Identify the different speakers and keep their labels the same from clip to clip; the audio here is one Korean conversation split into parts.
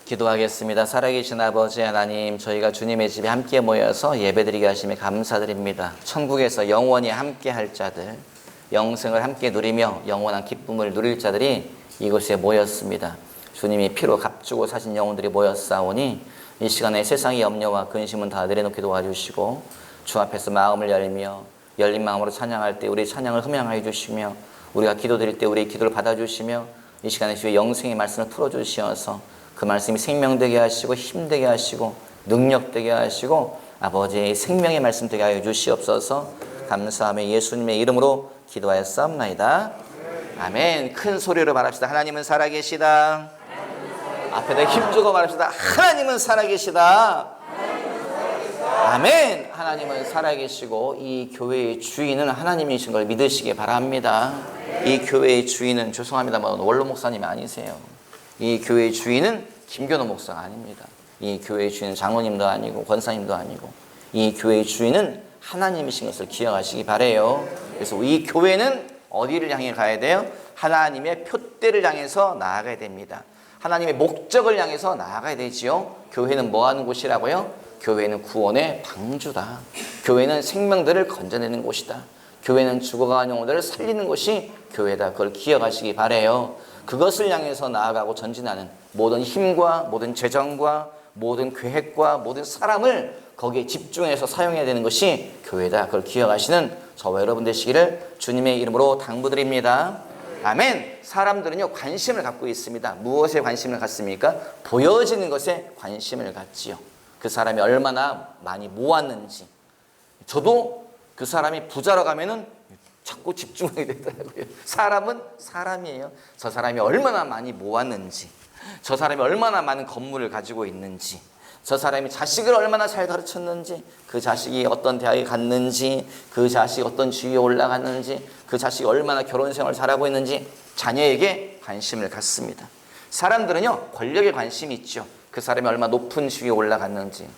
Speaker 1: 기도하겠습니다. 살아계신 아버지 하나님, 저희가 주님의 집에 함께 모여서 예배드리게 하심에 감사드립니다. 천국에서 영원히 함께 할 자들, 영생을 함께 누리며 영원한 기쁨을 누릴 자들이 이곳에 모였습니다. 주님이 피로 값주고 사신 영혼들이 모였사오니 이 시간에 세상의 염려와 근심은 다 내려놓게 도와주시고 주 앞에서 마음을 열며 열린 마음으로 찬양할 때 우리 찬양을 흠양하여 주시며 우리가 기도드릴 때 우리의 기도를 받아주시며 이 시간에 주의 영생의 말씀을 풀어주시어서 그 말씀이 생명되게 하시고 힘되게 하시고 능력되게 하시고 아버지의 생명의 말씀 되게 하여 주시옵소서. 감사하며 예수님의 이름으로 기도하였사옵나이다. 아멘. 큰 소리로 말합시다. 하나님은 살아계시다. 앞에다 힘주고 말합시다. 하나님은 살아계시다. 아멘. 하나님은 살아계시고 이 교회의 주인은 하나님이신 걸 믿으시기 바랍니다. 이 교회의 주인은 죄송합니다만 원로 목사님이 아니세요. 이 교회의 주인은 김교노 목사가 아닙니다. 이 교회의 주인은 장로님도 아니고 권사님도 아니고 이 교회의 주인은 하나님이신 것을 기억하시기 바라요. 그래서 이 교회는 어디를 향해 가야 돼요? 하나님의 표대를 향해서 나아가야 됩니다. 하나님의 목적을 향해서 나아가야 되지요. 교회는 뭐 하는 곳이라고요? 교회는 구원의 방주다. 교회는 생명들을 건져내는 곳이다. 교회는 죽어가는 영혼들을 살리는 곳이 교회다. 그걸 기억하시기 바라요. 그것을 향해서 나아가고 전진하는 모든 힘과 모든 재정과 모든 계획과 모든 사람을 거기에 집중해서 사용해야 되는 것이 교회다. 그걸 기억하시는 저와 여러분 되시기를 주님의 이름으로 당부드립니다. 아멘. 사람들은요 관심을 갖고 있습니다. 무엇에 관심을 갖습니까? 보여지는 것에 관심을 갖지요. 그 사람이 얼마나 많이 모았는지. 저도 그 사람이 부자로 가면은 자꾸 집중하게 되더라고요. 사람은 사람이에요. 저 사람이 얼마나 많이 모았는지, 저 사람이 얼마나 많은 건물을 가지고 있는지, 저 사람이 자식을 얼마나 잘 가르쳤는지, 그 자식이 어떤 대학에 갔는지, 그 자식이 어떤 지위에 올라갔는지, 그 자식이 얼마나 결혼생활을 잘하고 있는지 자녀에게 관심을 갖습니다. 사람들은요 권력에 관심이 있죠. 그 사람이 얼마나 높은 지위에 올라갔는지.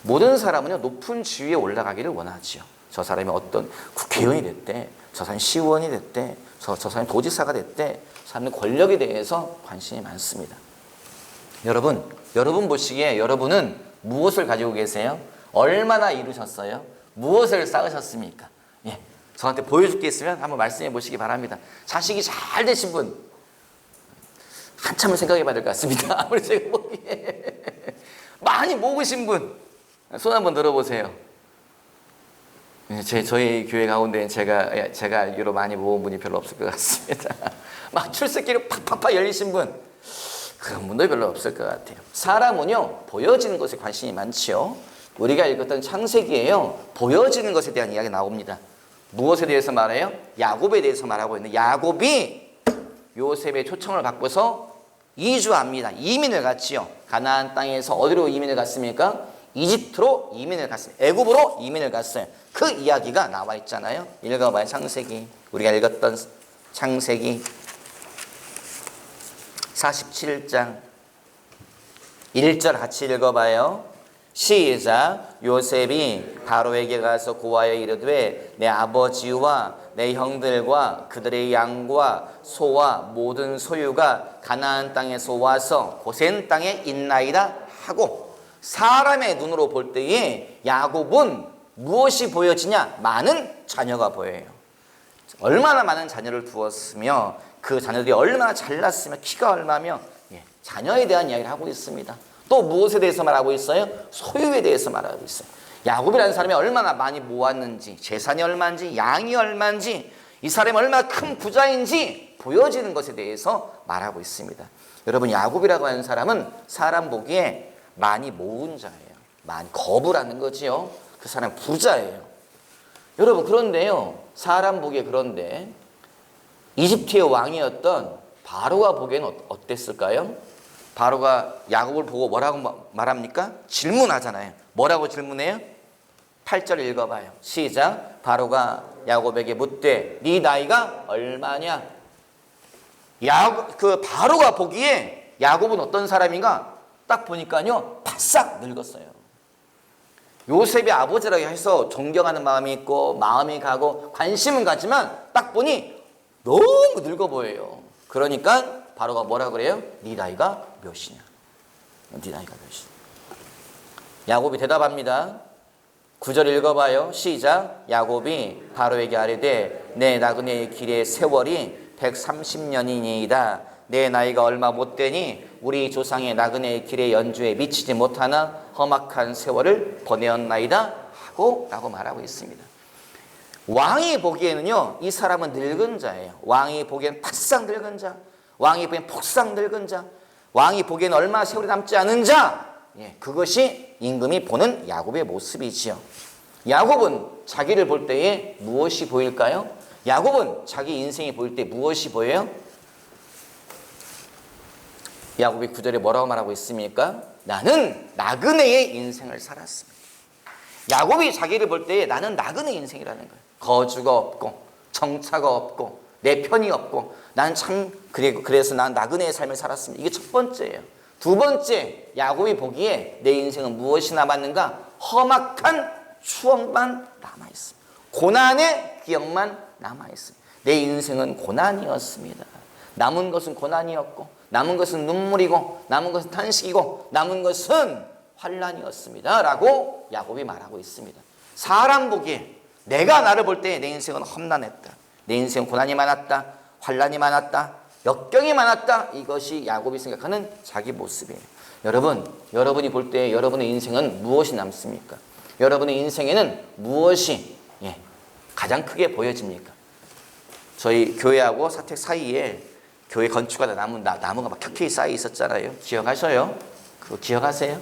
Speaker 1: 모든 사람은요 높은 지위에 올라가기를 원하지요. 저 사람이 어떤 국회의원이 됐대, 저 사람이 시의원이 됐대, 저 사람이 도지사가 됐대. 사람은 권력에 대해서 관심이 많습니다. 여러분 보시기에 여러분은 무엇을 가지고 계세요? 얼마나 이루셨어요? 무엇을 쌓으셨습니까? 예, 저한테 보여줄 게 있으면 한번 말씀해 보시기 바랍니다. 자식이 잘 되신 분 한참을 생각해 봐야 될 것 같습니다. 아무리 제가 보기에 많이 모으신 분 손 한번 들어보세요. 저희 교회 가운데 제가 알기로 많이 모은 분이 별로 없을 것 같습니다. 막 출석기로 팍팍팍 열리신 분 그런 분도 별로 없을 것 같아요. 사람은요 보여지는 것에 관심이 많지요. 우리가 읽었던 창세기에요 보여지는 것에 대한 이야기 나옵니다. 무엇에 대해서 말해요? 야곱에 대해서 말하고 있는데 야곱이 요셉의 초청을 받고서 이주합니다. 이민을 갔지요. 가나안 땅에서 어디로 이민을 갔습니까? 이집트로 이민을 갔습니다. 애굽으로 이민을 갔어요. 그 이야기가 나와 있잖아요. 읽어봐요. 창세기. 우리가 읽었던 창세기 47장 1절 같이 읽어봐요. 시작. 요셉이 바로에게 가서 고하여 이르되 내 아버지와 내 형들과 그들의 양과 소와 모든 소유가 가나안 땅에서 와서 고센 땅에 있나이다 하고 사람의 눈으로 볼 때에 야곱은 무엇이 보여지냐? 많은 자녀가 보여요. 얼마나 많은 자녀를 두었으며 그 자녀들이 얼마나 잘났으며 키가 얼마며 자녀에 대한 이야기를 하고 있습니다. 또 무엇에 대해서 말하고 있어요? 소유에 대해서 말하고 있어요. 야곱이라는 사람이 얼마나 많이 모았는지, 재산이 얼마인지, 양이 얼마인지, 이 사람이 얼마나 큰 부자인지 보여지는 것에 대해서 말하고 있습니다. 여러분 야곱이라고 하는 사람은 사람 보기에 많이 모은 자예요. 많이 거부라는 거지요. 그 사람 부자예요. 여러분 그런데요 사람 보기에 그런데 이집트의 왕이었던 바로가 보기에는 어땠을까요? 바로가 야곱을 보고 뭐라고 말합니까? 질문하잖아요. 뭐라고 질문해요? 8절 읽어봐요. 시작. 바로가 야곱에게 묻되 네 나이가 얼마냐? 그 바로가 보기에 야곱은 어떤 사람인가? 딱 보니까요 바싹 늙었어요. 요셉의 아버지라고 해서 존경하는 마음이 있고 마음이 가고 관심은 가지만 딱 보니 너무 늙어 보여요. 그러니까 바로가 뭐라 그래요? 네 나이가 몇이냐? 네 나이가 몇이냐. 야곱이 대답합니다. 9절 읽어봐요. 시작. 야곱이 바로에게 아뢰되 내 나그네의 길의 세월이 130년이니이다. 내 나이가 얼마 못 되니 우리 조상의 나그네의 길의 연주에 미치지 못하나 험악한 세월을 보내었나이다 하고 라고 말하고 있습니다. 왕이 보기에는요, 이 사람은 늙은 자예요. 왕이 보기엔 바싹 늙은 자, 왕이 보기엔 폭삭 늙은 자, 왕이 보기에는 얼마 세월이 남지 않은 자, 그것이 임금이 보는 야곱의 모습이지요. 야곱은 자기를 볼 때에 무엇이 보일까요? 야곱은 자기 인생이 보일 때 무엇이 보여요? 야곱이 9절에 뭐라고 말하고 있습니까? 나는 나그네의 인생을 살았습니다. 야곱이 자기를 볼 때에 나는 나그네 인생이라는 거예요. 거주가 없고 정차가 없고 내 편이 없고 난 참 그래서 난 나그네의 삶을 살았습니다. 이게 첫 번째예요. 두 번째, 야곱이 보기에 내 인생은 무엇이 남았는가? 험악한 추억만 남아있습니다. 고난의 기억만 남아있습니다. 내 인생은 고난이었습니다. 남은 것은 고난이었고 남은 것은 눈물이고 남은 것은 탄식이고 남은 것은 환난이었습니다 라고 야곱이 말하고 있습니다. 사람 보기에 내가 나를 볼 때 내 인생은 험난했다. 내 인생은 고난이 많았다. 환난이 많았다. 역경이 많았다. 이것이 야곱이 생각하는 자기 모습이에요. 여러분, 여러분이 볼 때 여러분의 인생은 무엇이 남습니까? 여러분의 인생에는 무엇이 가장 크게 보여집니까? 저희 교회하고 사택 사이에 교회 건축하다 나무가 막 켜켜이 쌓여 있었잖아요. 기억하셔요? 그거 기억하세요?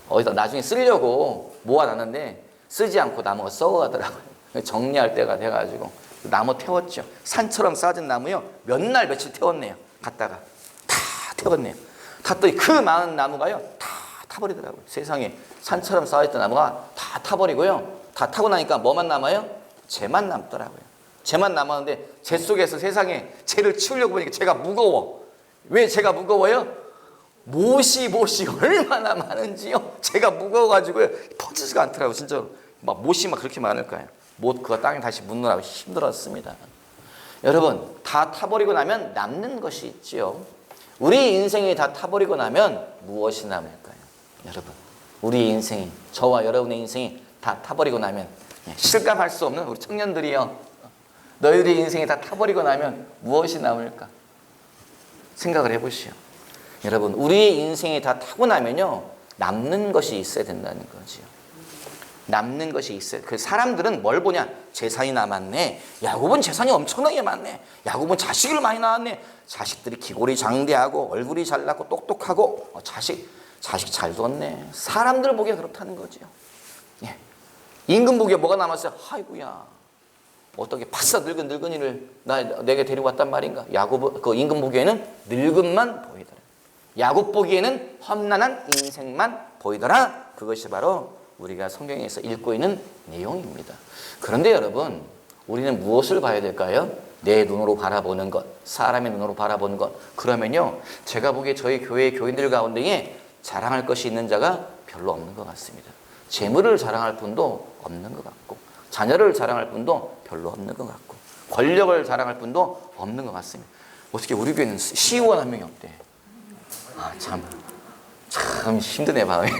Speaker 1: 어디다 나중에 쓰려고 모아놨는데 쓰지 않고 나무가 썩어가더라고요. 정리할 때가 돼가지고 나무 태웠죠. 산처럼 쌓아진 나무요. 몇 날 며칠 태웠네요. 갔다가 다 태웠네요. 갔더니 그 많은 나무가요. 다 타버리더라고요. 세상에 산처럼 쌓아있던 나무가 다 타버리고요. 다 타고 나니까 뭐만 남아요? 재만 남더라고요. 재만 남았는데 재 속에서 세상에 재를 치우려고 보니까 재가 무거워. 왜 재가 무거워요? 못이 얼마나 많은지요. 재가 무거워가지고요. 퍼지지가 않더라고요. 진짜로. 막 못이 막 그렇게 많을까요? 못 그거 땅에 다시 묻느라고 힘들었습니다. 여러분, 다 타버리고 나면 남는 것이 있지요. 우리 인생이 다 타버리고 나면 무엇이 남을까요? 여러분, 우리 인생이, 저와 여러분의 인생이 다 타버리고 나면 실감할 수 없는 우리 청년들이요. 너희들의 인생이 다 타버리고 나면 무엇이 남을까? 생각을 해보시오. 여러분, 우리의 인생이 다 타고 나면요, 남는 것이 있어야 된다는 거지요. 남는 것이 있어요. 그 사람들은 뭘 보냐? 재산이 남았네. 야곱은 재산이 엄청나게 많네. 야곱은 자식을 많이 낳았네. 자식들이 기골이 장대하고 얼굴이 잘났고 똑똑하고 자식 잘 뒀네. 사람들 보기에 그렇다는 거죠. 임금 보기에 뭐가 남았어요? 아이고야, 어떻게 바싹 늙은 늙은이를 내게 데리고 왔단 말인가? 그 임금 보기에는 늙음만 보이더라. 야곱 보기에는 험난한 인생만 보이더라. 그것이 바로 우리가 성경에서 읽고 있는 내용입니다. 그런데 여러분, 우리는 무엇을 봐야 될까요? 내 눈으로 바라보는 것, 사람의 눈으로 바라보는 것. 그러면요, 제가 보기에 저희 교회 교인들 가운데에 자랑할 것이 있는 자가 별로 없는 것 같습니다. 재물을 자랑할 분도 없는 것 같고, 자녀를 자랑할 분도 별로 없는 것 같고, 권력을 자랑할 분도 없는 것 같습니다. 어떻게 우리 교회는 시의원 한 명이 없대. 참 힘드네 마음이.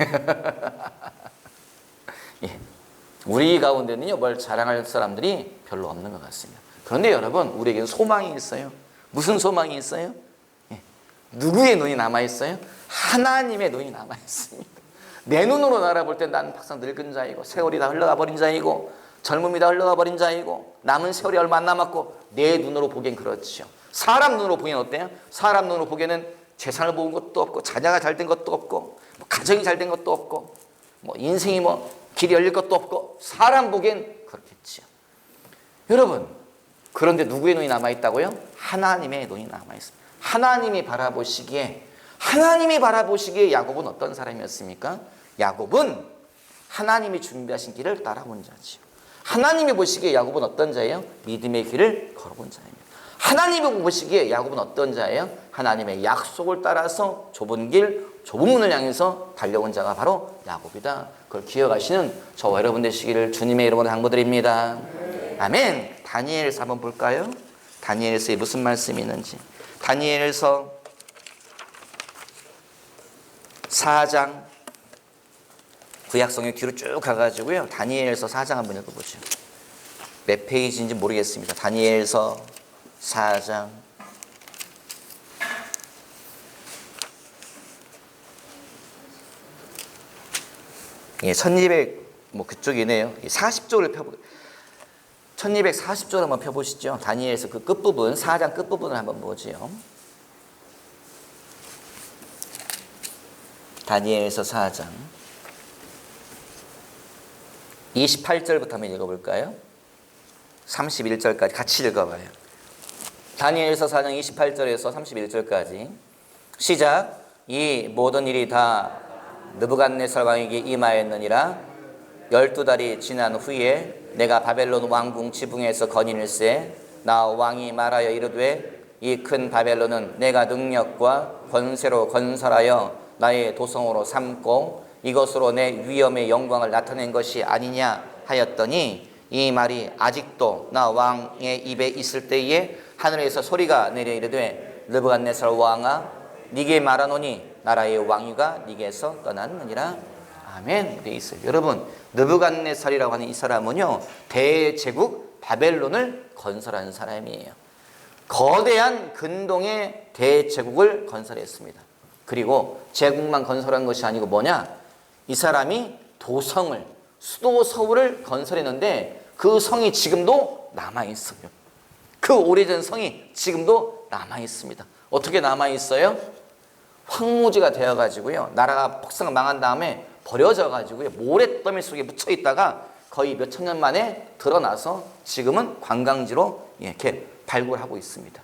Speaker 1: 우리 가운데는요, 뭘 자랑할 사람들이 별로 없는 것 같습니다. 그런데 여러분, 우리에게는 소망이 있어요. 무슨 소망이 있어요? 누구의 눈이 남아있어요? 하나님의 눈이 남아있습니다. 내 눈으로 날아볼 때 나는 박상 늙은 자이고, 세월이 다 흘러가 버린 자이고, 젊음이 다 흘러가 버린 자이고, 남은 세월이 얼마 안 남았고, 내 눈으로 보기엔 그렇죠. 사람 눈으로 보기엔 어때요? 사람 눈으로 보기에는 재산을 모은 것도 없고, 자녀가 잘 된 것도 없고, 가정이 잘 된 것도 없고, 인생이 길이 열릴 것도 없고, 사람 보기엔 그렇겠지요. 여러분, 그런데 누구의 눈이 남아있다고요? 하나님의 눈이 남아있습니다. 하나님이 바라보시기에 야곱은 어떤 사람이었습니까? 야곱은 하나님이 준비하신 길을 따라온 자지요. 하나님이 보시기에 야곱은 어떤 자예요? 믿음의 길을 걸어온 자입니다. 하나님이 보시기에 야곱은 어떤 자예요? 하나님의 약속을 따라서 좁은 길, 좁은 문을 향해서 달려온 자가 바로 야곱이다. 그걸 기억하시는 저와 여러분 되시기를 주님의 이름으로 당부드립니다. 아멘. 다니엘서 한번 볼까요? 다니엘서에 무슨 말씀이 있는지. 다니엘서 4장 구약성경 뒤로 쭉 가가지고요. 다니엘서 4장 한번 읽어보죠. 몇 페이지인지 모르겠습니다. 다니엘서 4장. 예, 1200 뭐 그쪽이네요. 40쪽을 펴보. 1240쪽을 한번 펴보시죠. 다니엘서 그 끝부분, 4장 끝부분을 한번 보지요. 다니엘서 4장 28절부터 한번 읽어볼까요? 31절까지 같이 읽어봐요. 다니엘서 4장 28절에서 31절까지 시작. 이 모든 일이 다 느부갓네살 왕에게 임하였느니라. 12달이 지난 후에 내가 바벨론 왕궁 지붕에서 거니는새 나 왕이 말하여 이르되 이 큰 바벨론은 내가 능력과 권세로 건설하여 나의 도성으로 삼고 이것으로 내 위엄의 영광을 나타낸 것이 아니냐 하였더니 이 말이 아직도 나 왕의 입에 있을 때에 하늘에서 소리가 내려 이르되 느부갓네살 왕아 네게 말하노니 나라의 왕위가 네게서 떠났느니라. 아멘. 되어 있어요. 여러분, 느부갓네살이라고 하는 이 사람은요, 대제국 바벨론을 건설한 사람이에요. 거대한 근동의 대제국을 건설했습니다. 그리고 제국만 건설한 것이 아니고 뭐냐? 이 사람이 도성을, 수도 서울을 건설했는데 그 성이 지금도 남아있어요. 그 오래전 성이 지금도 남아있습니다. 어떻게 남아있어요? 황무지가 되어가지고요. 나라가 폭삭 망한 다음에 버려져가지고요. 모래더미 속에 묻혀있다가 거의 몇 천 년 만에 드러나서 지금은 관광지로 이렇게 발굴하고 있습니다.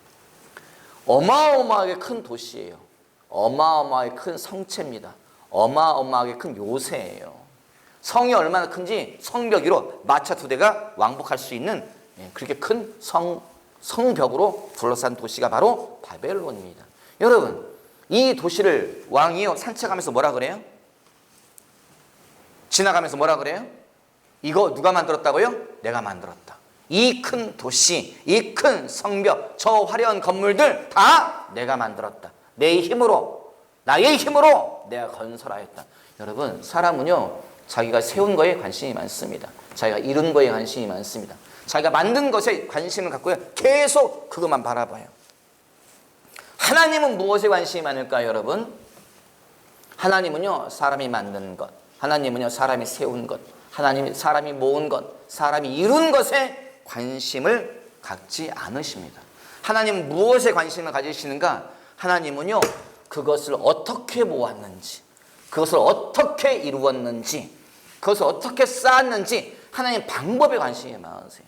Speaker 1: 어마어마하게 큰 도시예요. 어마어마하게 큰 성체입니다. 어마어마하게 큰 요새예요. 성이 얼마나 큰지 성벽 위로 마차 2대가 왕복할 수 있는 그렇게 큰 성벽으로 둘러싼 도시가 바로 바벨론입니다. 여러분, 이 도시를 왕이요 산책하면서 뭐라 그래요? 지나가면서 뭐라 그래요? 이거 누가 만들었다고요? 내가 만들었다. 이 큰 도시, 이 큰 성벽, 저 화려한 건물들 다 내가 만들었다. 내 힘으로, 나의 힘으로 내가 건설하였다. 여러분, 사람은요 자기가 세운 거에 관심이 많습니다. 자기가 이룬 거에 관심이 많습니다. 자기가 만든 것에 관심을 갖고요 계속 그것만 바라봐요. 하나님은 무엇에 관심이 많을까요, 여러분? 하나님은요 사람이 만든 것, 하나님은요 사람이 세운 것, 하나님이 사람이 모은 것, 사람이 이룬 것에 관심을 갖지 않으십니다. 하나님은 무엇에 관심을 가지시는가? 하나님은요 그것을 어떻게 모았는지, 그것을 어떻게 이루었는지, 그것을 어떻게 쌓았는지 하나님 방법에 관심이 많으세요.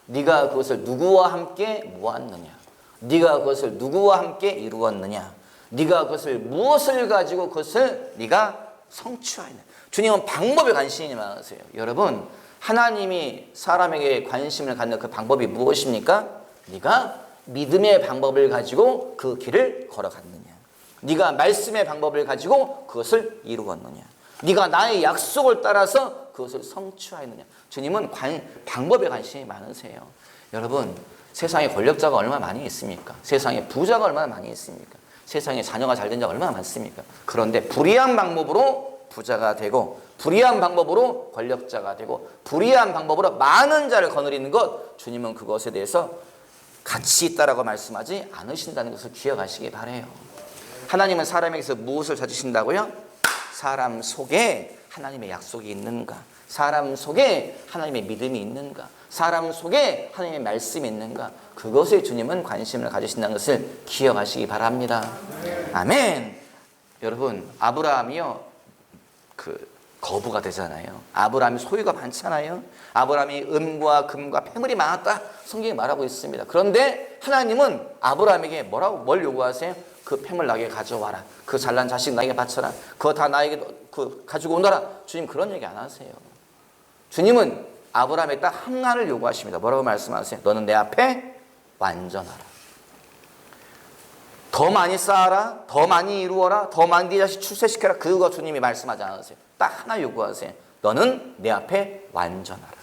Speaker 1: 네가 그것을 누구와 함께 모았느냐, 네가 그것을 누구와 함께 이루었느냐, 네가 그것을 무엇을 가지고 그것을 네가 성취하느냐. 주님은 방법에 관심이 많으세요. 여러분, 하나님이 사람에게 관심을 갖는 그 방법이 무엇입니까? 네가 믿음의 방법을 가지고 그 길을 걸어갔느냐, 네가 말씀의 방법을 가지고 그것을 이루었느냐, 네가 나의 약속을 따라서 그것을 성취하였느냐. 주님은 방법에 관심이 많으세요. 여러분, 세상에 권력자가 얼마나 많이 있습니까? 세상에 부자가 얼마나 많이 있습니까? 세상에 자녀가 잘된 자가 얼마나 많습니까? 그런데 불의한 방법으로 부자가 되고, 불의한 방법으로 권력자가 되고, 불의한 방법으로 많은 자를 거느리는 것, 주님은 그것에 대해서 가치 있다라고 말씀하지 않으신다는 것을 기억하시기 바라요. 하나님은 사람에게서 무엇을 찾으신다고요? 사람 속에 하나님의 약속이 있는가? 사람 속에 하나님의 믿음이 있는가? 사람 속에 하나님의 말씀이 있는가? 그것에 주님은 관심을 가지신다는 것을 기억하시기 바랍니다. 아멘. 여러분, 아브라함이요 거부가 되잖아요. 아브라함이 소유가 많잖아요. 아브라함이 은과 금과 폐물이 많았다 성경이 말하고 있습니다. 그런데 하나님은 아브라함에게 뭘 요구하세요? 그 폐물 나에게 가져와라. 그 잘난 자식 나에게 바쳐라. 그거 다 나에게 가지고 오너라. 주님 그런 얘기 안 하세요. 주님은 아브라함에 딱 하나를 요구하십니다. 뭐라고 말씀하세요? 너는 내 앞에 완전하라. 더 많이 쌓아라, 더 많이 이루어라, 더 많이 네 자식 출세시켜라. 그거 주님이 말씀하지 않으세요. 딱 하나 요구하세요. 너는 내 앞에 완전하라.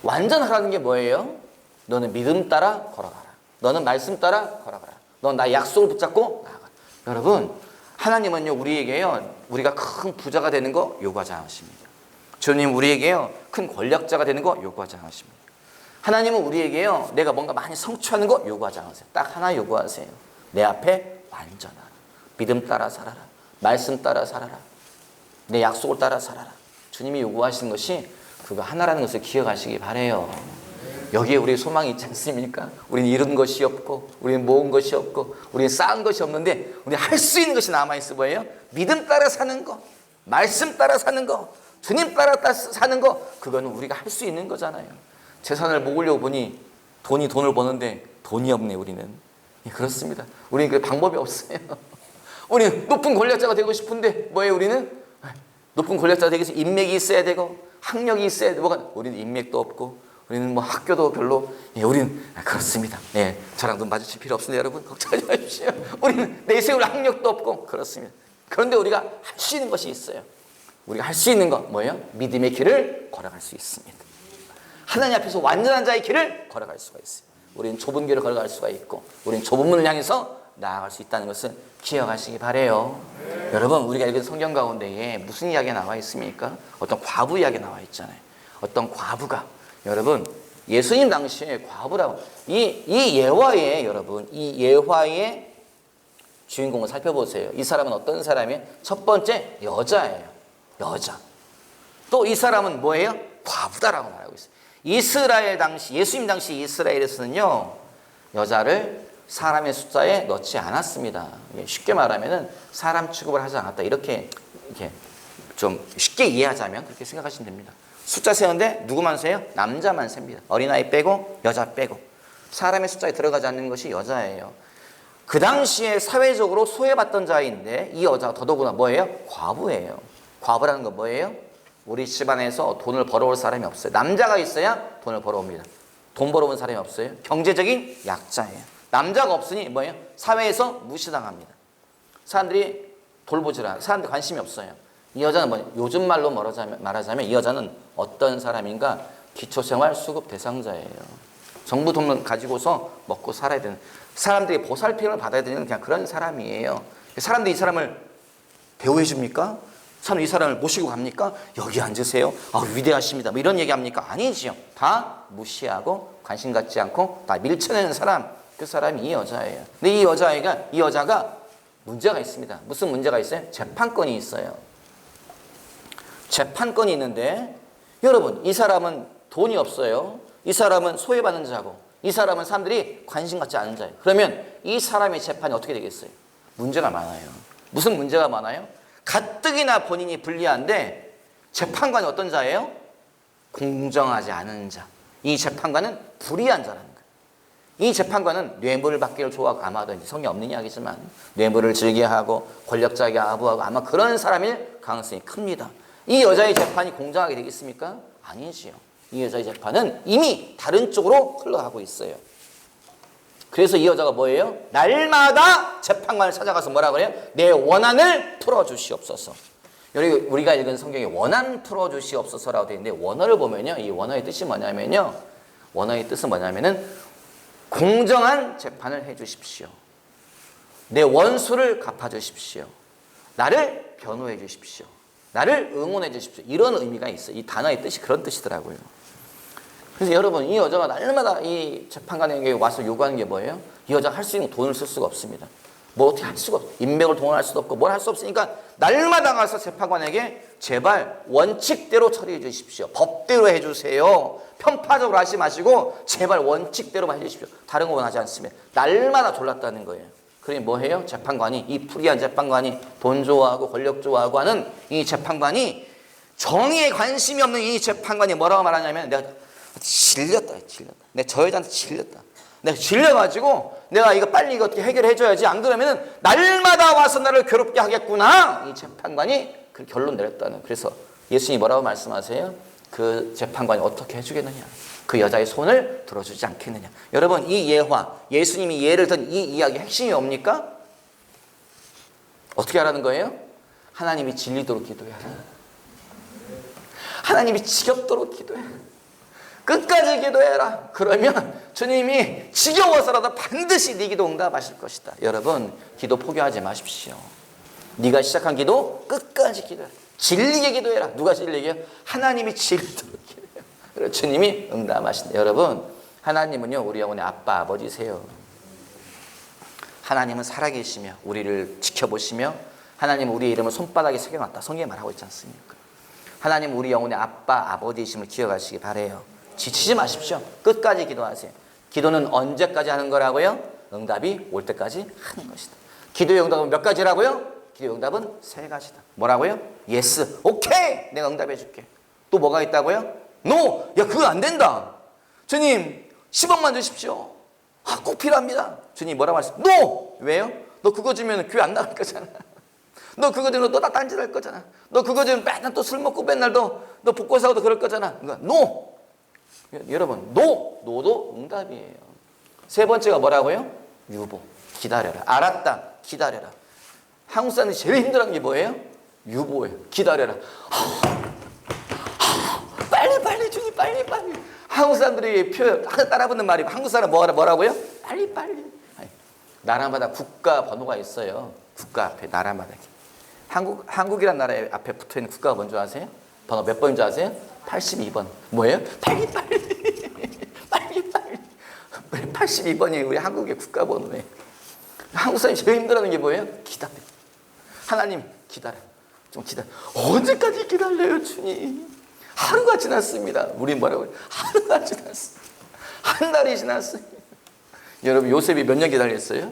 Speaker 1: 완전하라는 게 뭐예요? 너는 믿음 따라 걸어가라. 너는 말씀 따라 걸어가라. 넌 나의 약속을 붙잡고 나아가. 여러분, 하나님은요, 우리에게요, 우리가 큰 부자가 되는 거 요구하지 않으십니다. 주님 우리에게요, 큰 권력자가 되는 거 요구하지 않으십니다. 하나님은 우리에게요, 내가 뭔가 많이 성취하는 거 요구하지 않으세요. 딱 하나 요구하세요. 내 앞에 완전하라. 믿음 따라 살아라. 말씀 따라 살아라. 내 약속을 따라 살아라. 주님이 요구하시는 것이 그거 하나라는 것을 기억하시기 바라요. 여기에 우리의 소망이 있지 않습니까? 우리는 잃은 것이 없고, 우리는 모은 것이 없고, 우리는 쌓은 것이 없는데, 우리 할 수 있는 것이 남아있어 보여요. 믿음 따라 사는 거, 말씀 따라 사는 거, 주님 따라 사는 거, 그거는 우리가 할 수 있는 거잖아요. 재산을 모으려고 보니 돈을 버는데 돈이 없네, 우리는. 예, 그렇습니다. 우리는 그 방법이 없어요. 우리는 높은 권력자가 되고 싶은데 뭐예요, 우리는? 높은 권력자가 되기 위해서 인맥이 있어야 되고, 학력이 있어야 되고, 우리는 인맥도 없고, 우리는 뭐 학교도 별로, 예, 우리는 그렇습니다. 예, 저랑 눈 마주칠 필요 없습니다, 여러분. 걱정하지 마십시오. 우리는 내세울 학력도 없고, 그렇습니다. 그런데 우리가 할 수 있는 것이 있어요. 우리가 할 수 있는 것 뭐예요? 믿음의 길을 걸어갈 수 있습니다. 하나님 앞에서 완전한 자의 길을 걸어갈 수가 있어요. 우리는 좁은 길을 걸어갈 수가 있고, 우리는 좁은 문을 향해서 나아갈 수 있다는 것을 기억하시기 바라요. 여러분, 우리가 읽은 성경 가운데에 무슨 이야기가 나와 있습니까? 어떤 과부 이야기가 나와 있잖아요. 어떤 과부가, 여러분, 예수님 당시에 과부라고, 이 예화의, 여러분, 이 예화의 주인공을 살펴보세요. 이 사람은 어떤 사람이에요? 첫 번째, 여자예요. 여자. 또 이 사람은 뭐예요? 과부다라고 말하고 있어요. 이스라엘 당시, 예수님 당시 이스라엘에서는요, 여자를 사람의 숫자에 넣지 않았습니다. 쉽게 말하면은 사람 취급을 하지 않았다. 이렇게 좀 쉽게 이해하자면 그렇게 생각하시면 됩니다. 숫자 세는데 누구만 세요? 남자만 셉니다. 어린아이 빼고 여자 빼고. 사람의 숫자에 들어가지 않는 것이 여자예요. 그 당시에 사회적으로 소외받던 자인데 이 여자가 더더구나 뭐예요? 과부예요. 과부라는 건 뭐예요? 우리 집안에서 돈을 벌어올 사람이 없어요. 남자가 있어야 돈을 벌어옵니다. 돈 벌어온 사람이 없어요. 경제적인 약자예요. 남자가 없으니 뭐예요? 사회에서 무시당합니다. 사람들이 돌보질 않아요. 사람들 관심이 없어요. 이 여자는 뭐예요? 요즘 말로 말하자면 이 여자는 어떤 사람인가? 기초생활 수급 대상자예요. 정부 돈을 가지고서 먹고 살아야 되는, 사람들이 보살핌을 받아야 되는 그냥 그런 사람이에요. 사람들이 이 사람을 대우해 줍니까? 사람들이 이 사람을 모시고 갑니까? 여기 앉으세요. 아, 위대하십니다. 뭐 이런 얘기합니까? 아니지요. 다 무시하고 관심 갖지 않고 다 밀쳐내는 사람, 그 사람이 이 여자예요. 근데 이 여자가 문제가 있습니다. 무슨 문제가 있어요? 재판권이 있어요. 재판권이 있는데, 여러분, 이 사람은 돈이 없어요. 이 사람은 소외받는 자고, 이 사람은 사람들이 관심 갖지 않은 자예요. 그러면 이 사람의 재판이 어떻게 되겠어요? 문제가 많아요. 무슨 문제가 많아요? 가뜩이나 본인이 불리한데 재판관이 어떤 자예요? 공정하지 않은 자. 이 재판관은 불의한 자라는 거예요. 이 재판관은 뇌물을 받기를 좋아하고, 아마도 성이 없는 이야기지만 뇌물을 즐겨하고 권력자에게 아부하고 아마 그런 사람일 가능성이 큽니다. 이 여자의 재판이 공정하게 되겠습니까? 아니지요. 이 여자의 재판은 이미 다른 쪽으로 흘러가고 있어요. 그래서 이 여자가 뭐예요? 날마다 재판관을 찾아가서 뭐라 그래요? 내 원한을 풀어주시옵소서. 여기 우리가 읽은 성경에 원한 풀어주시옵소서라고 되어 있는데, 원어를 보면요, 이 원어의 뜻이 뭐냐면요, 원어의 뜻은 뭐냐면은 공정한 재판을 해주십시오. 내 원수를 갚아주십시오. 나를 변호해 주십시오. 나를 응원해 주십시오. 이런 의미가 있어요. 이 단어의 뜻이 그런 뜻이더라고요. 그래서 여러분, 이 여자가 날마다 이 재판관에게 와서 요구하는 게 뭐예요? 이 여자가 할 수 있는 돈을 쓸 수가 없습니다. 뭐 어떻게 할 수가 없어요. 인맥을 동원할 수도 없고 뭘 할 수 없으니까 날마다 가서 재판관에게 제발 원칙대로 처리해 주십시오. 법대로 해주세요. 편파적으로 하지 마시고 제발 원칙대로만 해주십시오. 다른 거 원하지 않습니다. 날마다 졸랐다는 거예요. 그러니 뭐 해요? 재판관이, 이 불의한 재판관이, 돈 좋아하고 권력 좋아하고 하는 이 재판관이, 정의에 관심이 없는 이 재판관이 뭐라고 말하냐면, 내가 질렸다. 내가 저 여자한테 질렸다. 내가 질려가지고 내가 이거 빨리 이거 어떻게 해결해줘야지. 안 그러면은 날마다 와서 나를 괴롭게 하겠구나. 이 재판관이 그 결론 내렸다는. 그래서 예수님이 뭐라고 말씀하세요? 그 재판관이 어떻게 해주겠느냐? 그 여자의 손을 들어주지 않겠느냐? 여러분, 이 예화, 예수님이 예를 든 이 이야기 핵심이 뭡니까? 어떻게 하라는 거예요? 하나님이 질리도록 기도해라. 하나님이 지겹도록 기도해라. 끝까지 기도해라. 그러면 주님이 지겨워서라도 반드시 네 기도 응답하실 것이다. 여러분, 기도 포기하지 마십시오. 네가 시작한 기도 끝까지 기도해라. 진리게 기도해라. 누가 진리게요? 하나님이 진리도록 기도해요. 그래서 주님이 응답하신다. 여러분, 하나님은요 우리 영혼의 아빠 아버지세요. 하나님은 살아계시며 우리를 지켜보시며 하나님은 우리의 이름을 손바닥에 새겨놨다. 성경에 말하고 있지 않습니까? 하나님은 우리 영혼의 아빠 아버지이심을 기억하시기 바라요. 지치지 마십시오. 끝까지 기도하세요. 기도는 언제까지 하는 거라고요? 응답이 올 때까지 하는 것이다. 기도의 응답은 몇 가지라고요? 기도의 응답은 3가지다. 뭐라고요? 예스, 오케이, 내가 응답해 줄게. 또 뭐가 있다고요? 노, 야 그거 안 된다. 주님 10억만 주십시오. 꼭 필요합니다. 주님 뭐라고 하셨어요? 노! 왜요? 너 그거 주면 교회 안 나갈 거잖아. 너 그거 주면 너 다 딴짓할 거잖아. 너 그거 주면 맨날 또 술 먹고 맨날 너 복고 사고도 그럴 거잖아. 그러니까 노! 여러분 노도 응답이에요. 3번째가 뭐라고요? 유보, 기다려라. 알았다, 기다려라. 한국 사람들이 제일 힘들어하는 게 뭐예요? 유보예요. 기다려라. 빨리 주님 빨리. 한국 사람들이 따라 붙는 말이 한국 사람 뭐라고요? 빨리. 나라마다 국가 번호가 있어요. 국가 앞에 나라마다. 한국이란 나라 앞에 붙어있는 국가가 뭔지 아세요? 번호 몇 번인 줄 아세요? 82번. 뭐예요? 빨리. 82번이 우리 한국의 국가 번호예요. 한국 사람이 제일 힘들어하는 게 뭐예요? 기다려. 하나님 기다려. 좀 기다려. 언제까지 기다려요 주님? 하루가 지났습니다. 우리 뭐라고 해요? 하루가 지났습니다. 한 달이 지났습니다. 여러분 요셉이 몇 년 기다렸어요?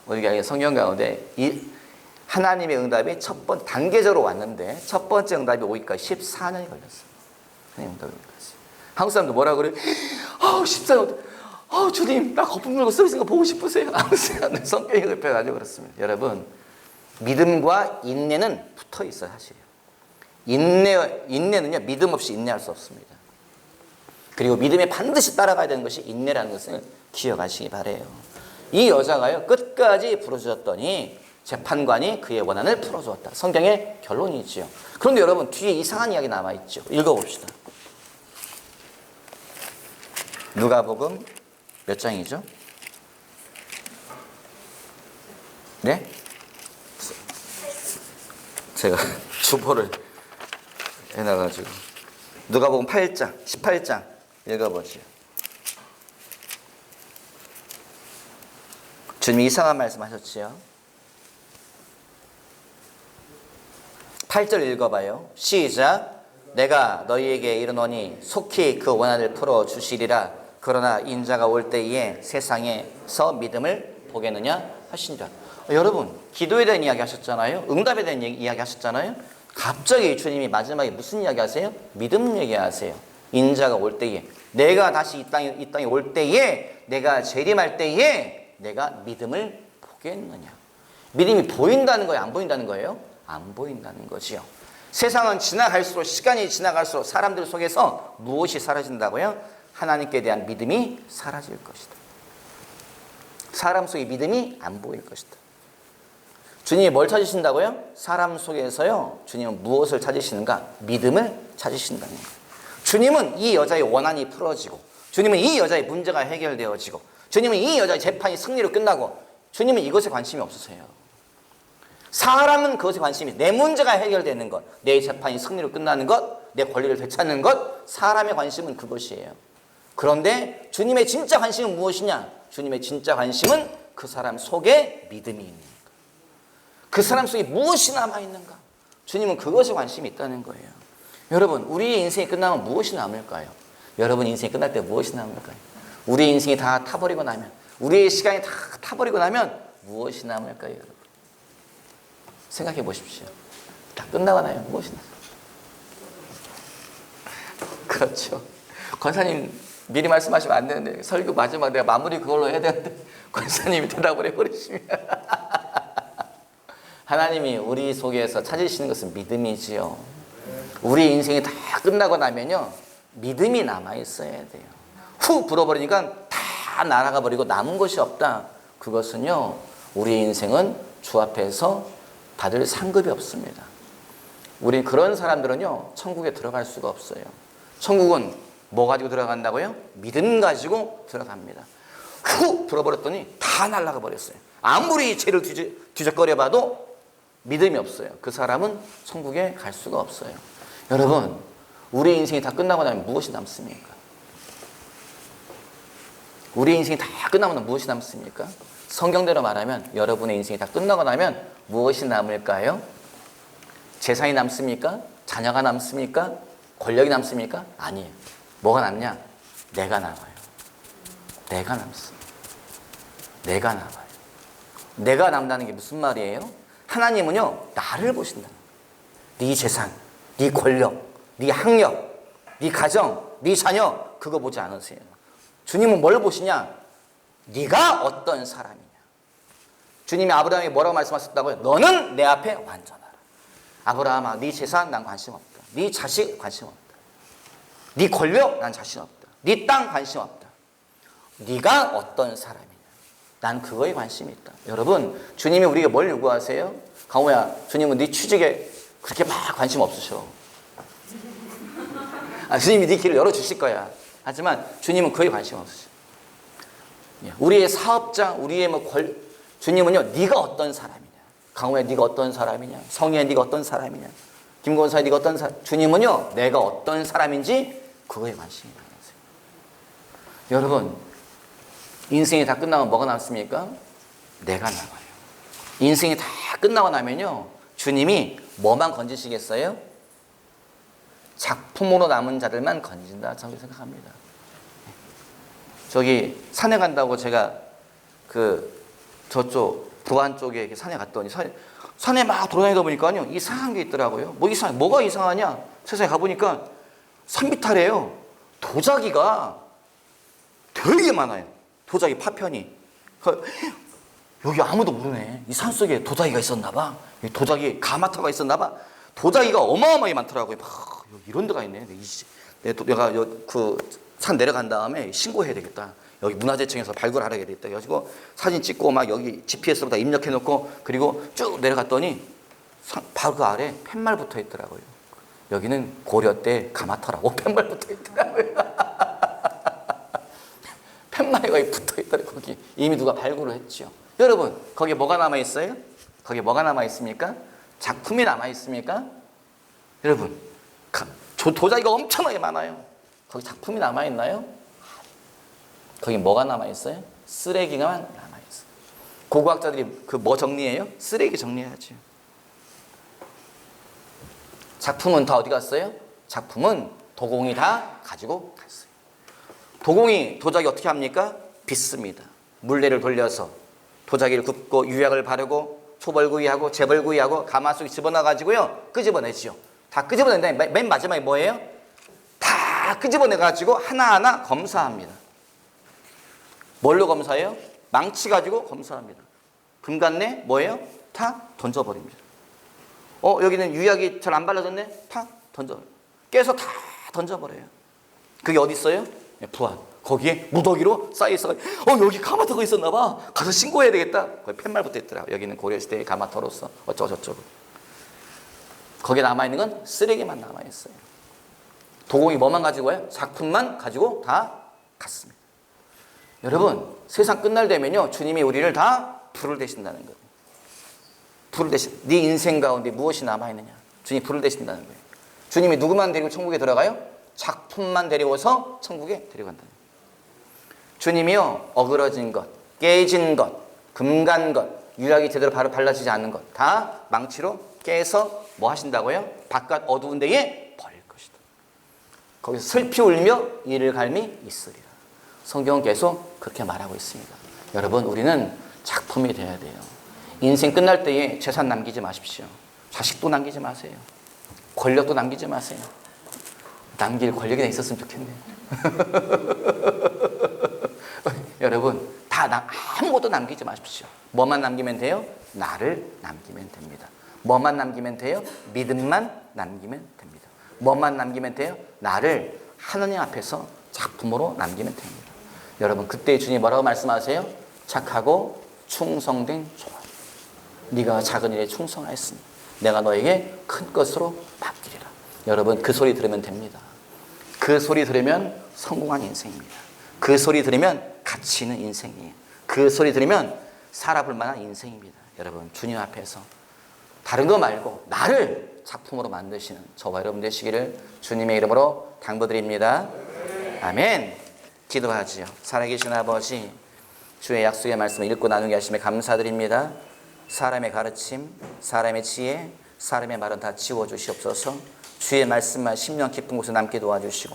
Speaker 1: 우리가 성경 가운데 이 하나님의 응답이 단계적으로 왔는데 첫 번째 응답이 오기까지 14년이 걸렸어요. 하나님 응답이 오기까지. 한국 사람도 뭐라 그래요? 14년. 주님 나 거품 물고 쓰러지는 거 보고 싶으세요? 한국 사람들 성격이 급해가지고 그렇습니다. 여러분 믿음과 인내는 붙어 있어요. 사실이요. 인내는요 믿음 없이 인내할 수 없습니다. 그리고 믿음에 반드시 따라가야 되는 것이 인내라는 것을 기억하시기 바라요. 이 여자가요 끝까지 부르짖었더니 재판관이 그의 원한을 풀어주었다. 성경의 결론이지요. 그런데 여러분 뒤에 이상한 이야기 남아있죠. 읽어봅시다. 누가복음 몇 장이죠? 네? 제가 주보를 해놔가지고 누가복음 8장 18장 읽어보죠. 주님이 이상한 말씀 하셨지요. 8절 읽어봐요. 시작. 내가 너희에게 이르노니 속히 그 원한을 풀어주시리라. 그러나 인자가 올 때에 세상에서 믿음을 보겠느냐 하시니라. 여러분 기도에 대한 이야기 하셨잖아요. 응답에 대한 이야기 하셨잖아요. 갑자기 주님이 마지막에 무슨 이야기 하세요? 믿음 얘기하세요. 인자가 올 때에 내가 다시 이 땅에 올 때에 내가 재림할 때에 내가 믿음을 보겠느냐. 믿음이 보인다는 거예요? 안 보인다는 거예요? 안 보인다는 거지요. 세상은 지나갈수록 시간이 지나갈수록 사람들 속에서 무엇이 사라진다고요? 하나님께 대한 믿음이 사라질 것이다. 사람 속의 믿음이 안 보일 것이다. 주님이 뭘 찾으신다고요? 사람 속에서요. 주님은 무엇을 찾으시는가? 믿음을 찾으신다는 거예요. 주님은 이 여자의 원한이 풀어지고 주님은 이 여자의 문제가 해결되어지고 주님은 이 여자의 재판이 승리로 끝나고 주님은 이것에 관심이 없으세요. 사람은 그것에 관심이 내 문제가 해결되는 것, 내 재판이 승리로 끝나는 것, 내 권리를 되찾는 것, 사람의 관심은 그것이에요. 그런데 주님의 진짜 관심은 무엇이냐? 주님의 진짜 관심은 그 사람 속에 믿음이 있는 것. 그 사람 속에 무엇이 남아있는가? 주님은 그것에 관심이 있다는 거예요. 여러분 우리의 인생이 끝나면 무엇이 남을까요? 여러분 인생이 끝날 때 무엇이 남을까요? 우리의 인생이 다 타버리고 나면, 우리의 시간이 다 타버리고 나면 무엇이 남을까요? 여러분 생각해 보십시오. 다 끝나고 나면 무엇이 남을까요? 그렇죠. 권사님 미리 말씀하시면 안 되는데 설교 마지막 내가 마무리 그걸로 해야 되는데 권사님이 대답을 해버리시면 하나님이 우리 속에서 찾으시는 것은 믿음이지요. 우리 인생이 다 끝나고 나면요 믿음이 남아있어야 돼요. 후 불어버리니까 다 날아가 버리고 남은 것이 없다. 그것은요 우리 인생은 주 앞에서 받을 상급이 없습니다. 우리 그런 사람들은요 천국에 들어갈 수가 없어요. 천국은 뭐 가지고 들어간다고요? 믿음 가지고 들어갑니다. 후 불어버렸더니 다 날아가 버렸어요. 아무리 죄를 뒤적거려 봐도 믿음이 없어요. 그 사람은 천국에 갈 수가 없어요. 여러분, 우리 인생이 다 끝나고 나면 무엇이 남습니까? 우리 인생이 다 끝나고 나면 무엇이 남습니까? 성경대로 말하면 여러분의 인생이 다 끝나고 나면 무엇이 남을까요? 재산이 남습니까? 자녀가 남습니까? 권력이 남습니까? 아니에요. 뭐가 남냐? 내가 남아요. 내가 남습니다. 내가 남아요. 내가 남다는 게 무슨 말이에요? 하나님은요, 나를 보신다. 네 재산, 네 권력, 네 학력, 네 가정, 네 자녀, 그거 보지 않으세요. 주님은 뭘 보시냐? 네가 어떤 사람이냐. 주님이 아브라함에게 뭐라고 말씀하셨다고요? 너는 내 앞에 완전하라. 아브라함아, 네 재산 난 관심 없다. 네 자식 관심 없다. 네 권력 난 자신 없다. 네 땅 관심 없다. 네가 어떤 사람이냐. 난 그거에 관심이 있다. 여러분, 주님이 우리에게 뭘 요구하세요? 강호야, 주님은 네 취직에 그렇게 막 관심 없으셔. 주님이 네 길을 열어주실 거야. 하지만 주님은 그에 관심 없으셔. 우리의 사업자, 우리의 주님은요, 네가 어떤 사람이냐. 강호야, 네가 어떤 사람이냐. 성희야, 네가 어떤 사람이냐. 김건사야, 네가 어떤 사람. 주님은요, 내가 어떤 사람인지 그거에 관심이 많으세요. 여러분, 인생이 다 끝나면 뭐가 남습니까? 내가 남아요. 인생이 다 끝나고 나면요, 주님이 뭐만 건지시겠어요? 작품으로 남은 자들만 건진다. 저는 생각합니다. 저기 산에 간다고 제가 저쪽 부안 쪽에 이렇게 산에 갔더니 산에 막 돌아다니다 보니까요, 이상한 게 있더라고요. 뭐가 이상하냐? 세상에 가보니까 산비탈이에요. 도자기가 되게 많아요. 도자기 파편이. 여기 아무도 모르네. 이 산속에 도자기가 있었나 봐. 도자기 가마터가 있었나 봐. 도자기가 어마어마하게 많더라고요. 막 이런 데가 있네. 내가 그 산 내려간 다음에 신고해야 되겠다. 여기 문화재청에서 발굴하라 되겠다. 그래가지고 사진 찍고 막 여기 GPS로 다 입력해 놓고, 그리고 쭉 내려갔더니 바로 그 아래 팻말 붙어 있더라고요. 여기는 고려 때 가마터라고 팻말 붙어 있더라고요. 팻말이 붙어 있더라고요. 거기 이미 누가 발굴을 했죠. 여러분, 거기에 뭐가 남아 있어요? 거기에 뭐가 남아 있습니까? 작품이 남아 있습니까? 여러분, 도자기가 엄청나게 많아요. 거기 작품이 남아 있나요? 거기 뭐가 남아 있어요? 쓰레기만 남아 있어요. 고고학자들이 뭐 정리해요? 쓰레기 정리해야죠. 작품은 다 어디 갔어요? 작품은 도공이 다 가지고 갔어요. 도자기 어떻게 합니까? 빚습니다. 물레를 돌려서 도자기를 굽고 유약을 바르고 초벌구이하고 재벌구이하고 가마속에 집어넣어가지고요, 끄집어내죠. 다 끄집어낸 다음에 맨 마지막에 뭐예요? 다 끄집어내가지고 하나하나 검사합니다. 뭘로 검사해요? 망치 가지고 검사합니다. 금갔네? 뭐예요? 다 던져버립니다. 여기는 유약이 잘 안 발라졌네? 다 던져버려요. 깨서 다 던져버려요. 그게 어디 있어요? 부안. 거기에 무더기로 쌓여있어. 여기 가마터가 있었나 봐. 가서 신고해야 되겠다. 거기 팻말부터 있더라. 여기는 고려시대의 가마터로서 어쩌고저쩌고. 거기에 남아있는 건 쓰레기만 남아있어요. 도공이 뭐만 가지고 와요? 작품만 가지고 다 갔습니다. 여러분, 세상 끝날 되면요, 주님이 우리를 다 불을 대신다는 거예요. 불을 대신. 네 인생 가운데 무엇이 남아있느냐? 주님이 불을 대신다는 거예요. 주님이 누구만 데리고 천국에 들어가요? 작품만 데려와서 천국에 데려간다는 거예요. 주님이요, 어그러진 것, 깨진 것, 금간 것, 유약이 제대로 발라지지 않는 것 다 망치로 깨서 뭐 하신다고요? 바깥 어두운 데에 버릴 것이다. 거기서 슬피 울며 이를 갈미 있으리라. 성경은 계속 그렇게 말하고 있습니다. 여러분, 우리는 작품이 돼야 돼요. 인생 끝날 때에 재산 남기지 마십시오. 자식도 남기지 마세요. 권력도 남기지 마세요. 남길 권력이 다 있었으면 좋겠네요. 여러분, 아무것도 남기지 마십시오. 뭐만 남기면 돼요? 나를 남기면 됩니다. 뭐만 남기면 돼요? 믿음만 남기면 됩니다. 뭐만 남기면 돼요? 나를 하느님 앞에서 작품으로 남기면 됩니다. 여러분, 그때 주님이 뭐라고 말씀하세요? 착하고 충성된 종아, 네가 작은 일에 충성하였으니 내가 너에게 큰 것으로 맡기리라. 여러분, 그 소리 들으면 됩니다. 그 소리 들으면 성공한 인생입니다. 그 소리 들으면 가치 있는 인생이에요. 그 소리 들으면 살아볼 만한 인생입니다. 여러분, 주님 앞에서 다른 거 말고 나를 작품으로 만드시는 저와 여러분 되시기를 주님의 이름으로 당부드립니다. 아멘. 기도하지요. 살아계신 아버지, 주의 약속의 말씀을 읽고 나누게 하심에 감사드립니다. 사람의 가르침, 사람의 지혜, 사람의 말은 다 지워주시옵소서. 주의 말씀만 10년 깊은 곳에 남게 도와주시고,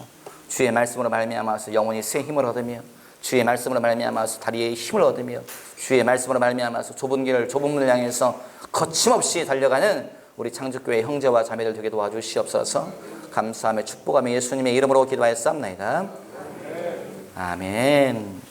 Speaker 1: 주의 말씀으로 말미암아서 영혼이 새 힘을 얻으며, 주의 말씀으로 말미암아서 다리에 힘을 얻으며, 주의 말씀으로 말미암아서 좁은 길을 좁은 문을 향해서 거침없이 달려가는 우리 창조교회 형제와 자매들 되게 도와주시옵소서. 감사하며 축복하며 예수님의 이름으로 기도하였사옵나이다. 아멘.